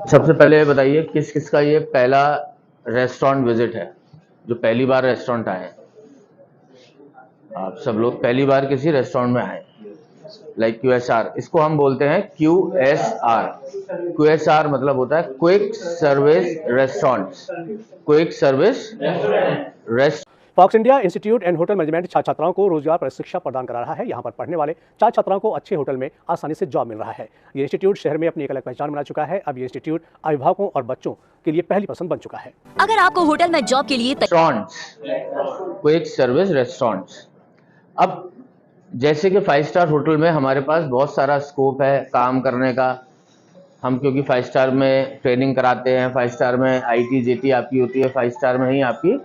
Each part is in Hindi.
सबसे पहले बताइए किस किस का ये पहला रेस्टोरेंट विजिट है, जो पहली बार रेस्टोरेंट आए हैं। आप सब लोग पहली बार किसी रेस्टोरेंट में आए, लाइक QSR, इसको हम बोलते हैं QSR। QSR मतलब होता है quick service restaurants, quick service rest. Fox India institute and hotel management छात्र छात्राओं को रोजगार प्रशिक्षण प्रदान करा रहा है। यहाँ पर पढ़ने वाले छात्र छात्राओं को अच्छे होटल में आसानी से जॉब मिल रहा है। ये इंस्टीट्यूट शहर में अपनी एक अलग पहचान बना चुका है। अब ये इंस्टीट्यूट अभिभावकों और बच्चों के लिए पहली पसंद बन चुका है। अगर आपको होटल में जॉब के लिए क्विक सर्विस रेस्टोरेंट्स, अब जैसे कि 5 स्टार होटल में हमारे पास बहुत सारा स्कोप है काम करने का। हम क्योंकि 5 स्टार में ट्रेनिंग कराते हैं, 5 स्टार में IT JT आपकी होती है, 5 स्टार में ही आपकी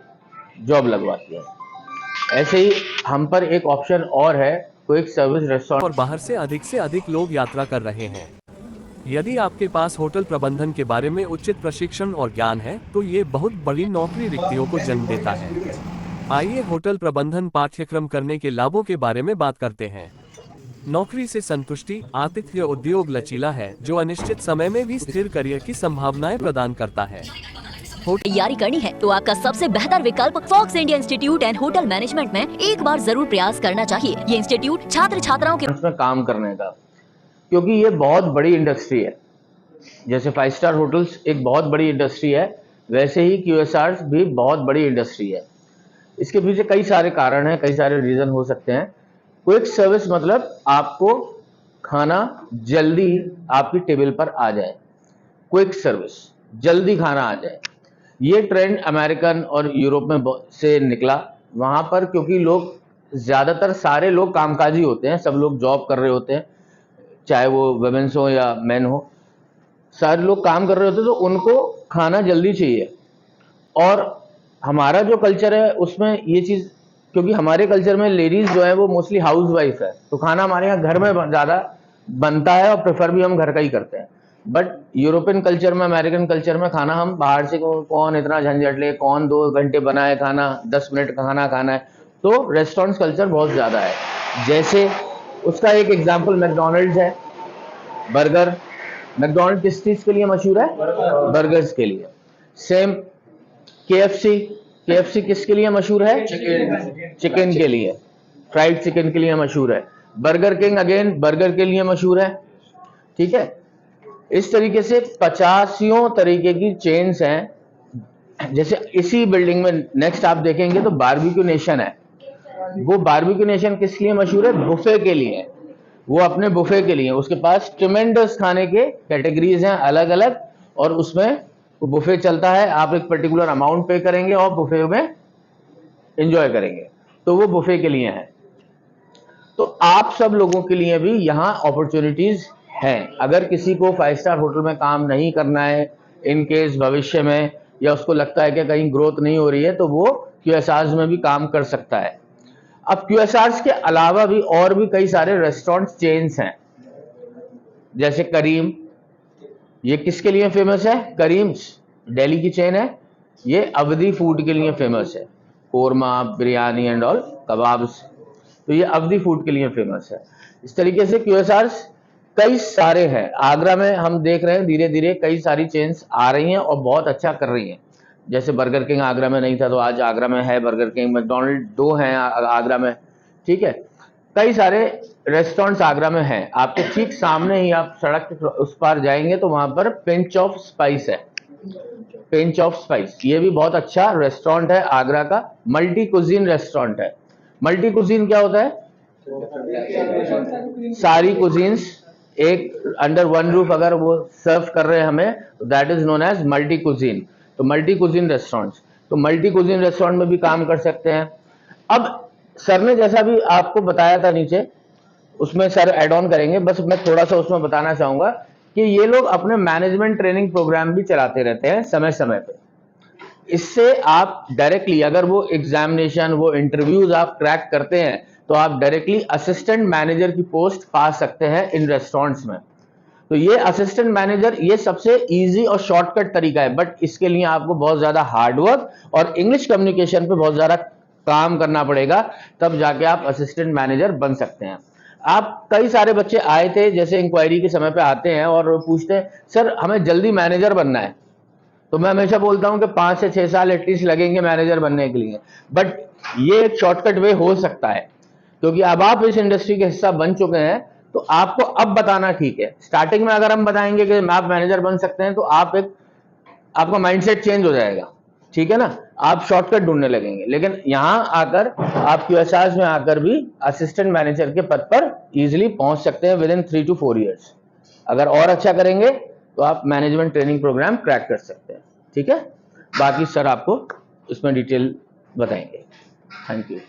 जॉब लगवाती है। ऐसे ही हम पर एक ऑप्शन और है, क्विक सर्विस रेस्टोरेंट। और बाहर से अधिक लोग यात्रा कर रहे हैं। यदि आपके पास होटल प्रबंधन के बारे में उचित प्रशिक्षण और ज्ञान है तो ये बहुत बड़ी नौकरी रिक्तियों को जन्म देता है। आइए होटल प्रबंधन पाठ्यक्रम करने के लाभों के बारे में बात करते हैं। नौकरी से संतुष्टि, आतिथ्य उद्योग लचीला है जो अनिश्चित समय में भी स्थिर करियर की संभावनाएं प्रदान करता है। तैयारी करनी है तो आपका सबसे बेहतर विकल्प Fox India institute and hotel management में एक बार जरूर प्रयास करना चाहिए। ये इंस्टीट्यूट छात्र छात्राओं के में काम करने का, क्योंकि ये बहुत बड़ी इंडस्ट्री है। जैसे 5 स्टार होटल्स एक बहुत बड़ी इंडस्ट्री है, वैसे ही QSR भी बहुत बड़ी इंडस्ट्री है। इसके पीछे कई सारे कारण हैं, कई सारे रीजन हो सकते हैं। क्विक सर्विस मतलब आपको खाना जल्दी आपकी टेबल पर आ जाए, क्विक सर्विस, जल्दी खाना आ जाए। ये ट्रेंड अमेरिकन और यूरोप में से निकला। वहाँ पर क्योंकि लोग ज़्यादातर सारे लोग कामकाजी होते हैं, सब लोग जॉब कर रहे होते हैं, चाहे वो वुमेन्स हो या मेन हो, सारे लोग काम कर रहे होते हैं, तो उनको खाना जल्दी चाहिए। और हमारा जो कल्चर है उसमें ये चीज़, क्योंकि हमारे कल्चर में लेडीज़ जो है वो मोस्टली हाउस वाइफ है, तो खाना हमारे यहाँ घर में ज़्यादा बनता है और प्रेफर भी हम घर का ही करते हैं। बट यूरोपियन कल्चर में, अमेरिकन कल्चर में खाना हम बाहर से, कौन इतना झंझट ले, कौन 2 घंटे बनाए खाना, 10 मिनट का खाना खाना है, तो रेस्टोरेंट्स कल्चर बहुत ज़्यादा है। जैसे उसका एक एग्जाम्पल मैकडोनल्ड्स है। बर्गर, मैकडोनल्ड किस चीज़ के लिए मशहूर है? बर्गर्स के लिए। सेम KFC किसके लिए मशहूर है? चिकन के लिए, फ्राइड चिकन के लिए मशहूर है। बर्गर किंग अगेन बर्गर के लिए मशहूर है। ठीक है, इस तरीके से 50 तरीके की चेन्स हैं। जैसे इसी बिल्डिंग में नेक्स्ट आप देखेंगे तो बारबेक्यू नेशन है। वो बारबेक्यू नेशन किस लिए मशहूर है? बुफे के लिए। वो अपने बुफे के लिए, उसके पास ट्रिमेंडस खाने के कैटेगरीज हैं अलग अलग, और उसमें वो बुफे चलता है। आप एक पर्टिकुलर अमाउंट पे करेंगे और बुफे में एंजॉय करेंगे, तो वो बुफे के लिए है। तो आप सब लोगों के लिए भी यहाँ अपॉर्चुनिटीज हैं। अगर किसी को 5 स्टार होटल में काम नहीं करना है इन केस भविष्य में, या उसको लगता है कि कहीं ग्रोथ नहीं हो रही है, तो वो QSRs में भी काम कर सकता है। अब QSRs के अलावा भी और भी कई सारे रेस्टोरेंट चेन्स हैं, जैसे करीम। ये किसके लिए फेमस है? करीम्स दिल्ली की चेन है। ये अवधी फूड के लिए फेमस है, korma, biryani and all, kebabs, तो ये अवधी फूड के लिए फेमस है। इस तरीके से QSRs कई सारे हैं। आगरा में हम देख रहे हैं धीरे धीरे कई सारी चेन्स आ रही हैं और बहुत अच्छा कर रही हैं। जैसे बर्गर किंग आगरा में नहीं था, तो आज आगरा में है बर्गर किंग। मैकडोनल्ड 2 हैं आगरा में। ठीक है, कई सारे रेस्टोरेंट्स आगरा में हैं। आपके ठीक सामने ही, आप सड़क के उस पार जाएंगे तो वहां पर पिंच ऑफ स्पाइस है। पिंच ऑफ स्पाइस ये भी बहुत अच्छा रेस्टोरेंट है आगरा का। मल्टी कुजीन रेस्टोरेंट है। मल्टी कुजीन क्या होता है? सारी कुजीन्स एक अंडर वन रूफ अगर वो सर्व कर रहे हैं हमें, that is known as multi cuisine. तो मल्टी कुजीन रेस्टोरेंट्स, तो मल्टी कुजीन रेस्टोरेंट में भी काम कर सकते हैं। अब सर ने जैसा भी आपको बताया था नीचे, उसमें सर एड ऑन करेंगे। बस मैं थोड़ा सा उसमें बताना चाहूंगा कि ये लोग अपने मैनेजमेंट ट्रेनिंग प्रोग्राम भी चलाते रहते हैं समय समय पे। इससे आप डायरेक्टली, अगर वो एग्जामिनेशन, वो इंटरव्यूज आप क्रैक करते हैं, तो आप डायरेक्टली असिस्टेंट मैनेजर की पोस्ट पा सकते हैं इन रेस्टोरेंट्स में। तो ये असिस्टेंट मैनेजर, ये सबसे इजी और शॉर्टकट तरीका है, बट इसके लिए आपको बहुत ज्यादा हार्डवर्क और इंग्लिश कम्युनिकेशन पे बहुत ज्यादा काम करना पड़ेगा, तब जाके आप असिस्टेंट मैनेजर बन सकते हैं। आप कई सारे बच्चे आए थे, जैसे इंक्वायरी के समय पे आते हैं और पूछते हैं सर हमें जल्दी मैनेजर बनना है, तो मैं हमेशा बोलता हूं कि 5 से 6 साल एटलीस्ट लगेंगे मैनेजर बनने के लिए। बट ये एक शॉर्टकट वे हो सकता है, क्योंकि अब आप इस इंडस्ट्री के हिस्सा बन चुके हैं, तो आपको अब बताना ठीक है। स्टार्टिंग में अगर हम बताएंगे कि आप मैनेजर बन सकते हैं, तो आपका माइंडसेट चेंज हो जाएगा, ठीक है ना, आप शॉर्टकट ढूंढने लगेंगे। लेकिन यहां आकर आप QSRs में आकर भी असिस्टेंट मैनेजर के पद पर इजीली पहुंच सकते हैं विद इन 3 to 4 years। अगर और अच्छा करेंगे तो आप मैनेजमेंट ट्रेनिंग प्रोग्राम क्रैक कर सकते हैं, ठीक है। बाकी सर आपको इसमें डिटेल बताएंगे। Thank you.